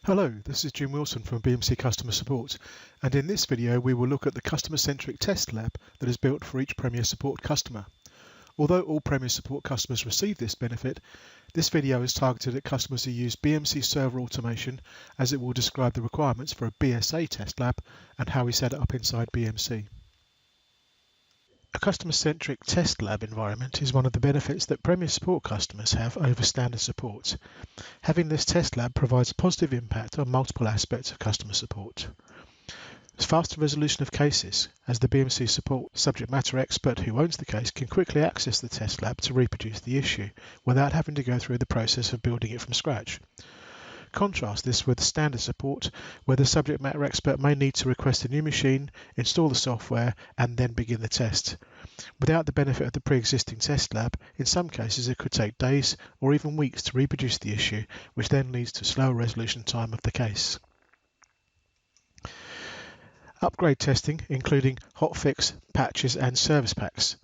Hello, this is Jim Wilson from BMC Customer Support, and in this video we will look at the customer-centric test lab that is built for each Premier Support customer. Although all Premier Support customers receive this benefit, this video is targeted at customers who use BMC server automation, as it will describe the requirements for a BSA test lab and how we set it up inside BMC. A customer-centric test lab environment is one of the benefits that Premier Support customers have over standard support. Having this test lab provides a positive impact on multiple aspects of customer support. Faster resolution of cases, as the BMC support subject matter expert who owns the case can quickly access the test lab to reproduce the issue without having to go through the process of building it from scratch. Contrast this with standard support, where the subject matter expert may need to request a new machine, install the software, and then begin the test. Without the benefit of the pre-existing test lab, in some cases it could take days or even weeks to reproduce the issue, which then leads to slower resolution time of the case. Upgrade testing, including hotfix, patches, and service packs.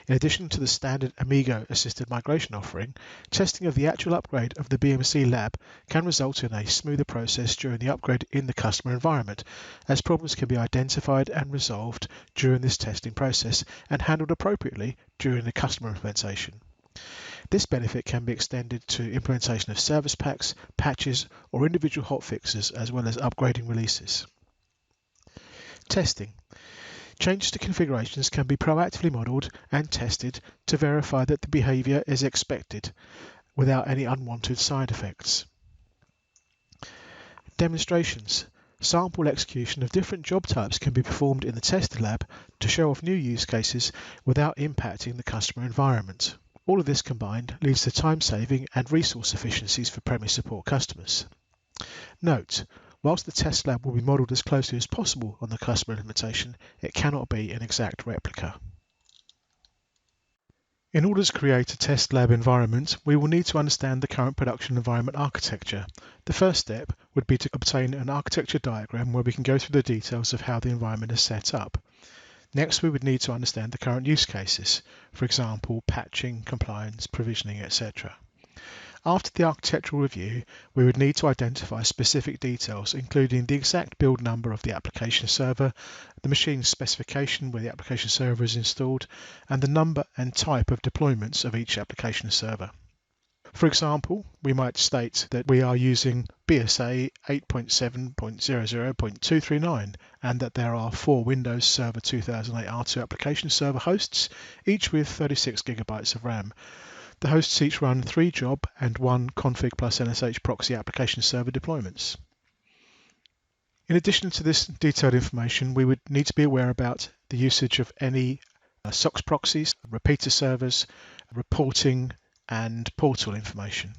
In addition to the standard Amigo assisted migration offering, testing of the actual upgrade of the BMC lab can result in a smoother process during the upgrade in the customer environment, as problems can be identified and resolved during this testing process and handled appropriately during the customer implementation. This benefit can be extended to implementation of service packs, patches, or individual hotfixes, as well as upgrading releases. Testing. Changes to configurations can be proactively modelled and tested to verify that the behaviour is expected without any unwanted side effects. Demonstrations. Sample execution of different job types can be performed in the test lab to show off new use cases without impacting the customer environment. All of this combined leads to time saving and resource efficiencies for Premier Support customers. Note: whilst the test lab will be modelled as closely as possible on the customer implementation, it cannot be an exact replica. In order to create a test lab environment, we will need to understand the current production environment architecture. The first step would be to obtain an architecture diagram where we can go through the details of how the environment is set up. Next, we would need to understand the current use cases, for example, patching, compliance, provisioning, etc. After the architectural review, we would need to identify specific details, including the exact build number of the application server, the machine specification where the application server is installed, and the number and type of deployments of each application server. For example, we might state that we are using BSA 8.7.00.239 and that there are 4 Windows Server 2008 R2 application server hosts, each with 36 GB of RAM. The hosts each run 3 job and 1 config plus NSH proxy application server deployments. In addition to this detailed information, we would need to be aware about the usage of any SOX proxies, repeater servers, reporting, and portal information.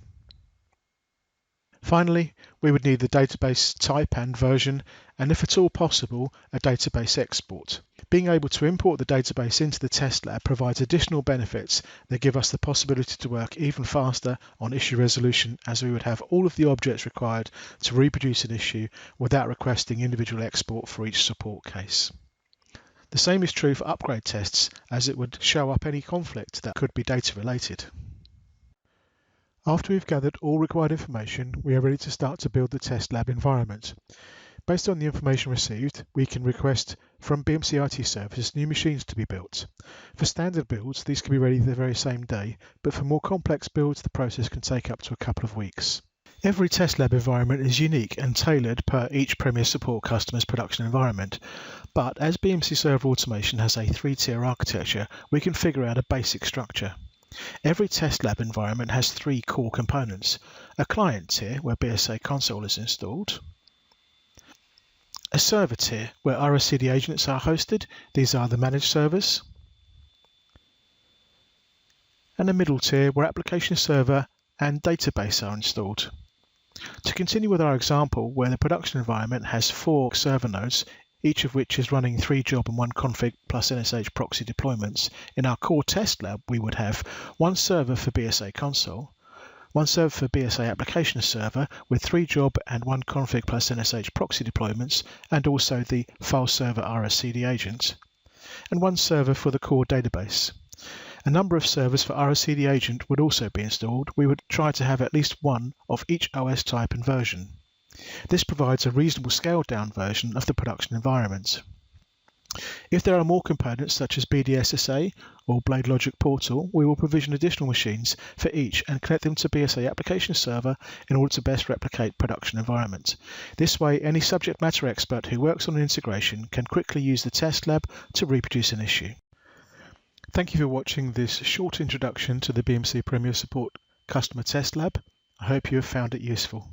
Finally, we would need the database type and version, and if at all possible, a database export. Being able to import the database into the test lab provides additional benefits that give us the possibility to work even faster on issue resolution, as we would have all of the objects required to reproduce an issue without requesting individual export for each support case. The same is true for upgrade tests, as it would show up any conflict that could be data related. After we've gathered all required information, we are ready to start to build the test lab environment. Based on the information received, we can request from BMC IT Services new machines to be built. For standard builds, these can be ready the very same day, but for more complex builds, the process can take up to a couple of weeks. Every test lab environment is unique and tailored per each Premier Support customer's production environment, but as BMC Server Automation has a 3-tier architecture, we can figure out a basic structure. Every test lab environment has 3 core components: a client tier where BSA console is installed, a server tier where RSCD agents are hosted, these are the managed servers, and a middle tier where application server and database are installed. To continue with our example, where the production environment has 4 server nodes, each of which is running 3 job and 1 config plus NSH proxy deployments, in our core test lab we would have 1 server for BSA console, 1 server for BSA application server with 3 job and 1 config plus NSH proxy deployments, and also the file server RSCD agent, and 1 server for the core database. A number of servers for RSCD agent would also be installed. We would try to have at least 1 of each OS type and version. This provides a reasonable scaled-down version of the production environment. If there are more components such as BSA or BladeLogic Portal, we will provision additional machines for each and connect them to BSA application server in order to best replicate production environment. This way, any subject matter expert who works on an integration can quickly use the test lab to reproduce an issue. Thank you for watching this short introduction to the BMC Premier Support Customer Test Lab. I hope you have found it useful.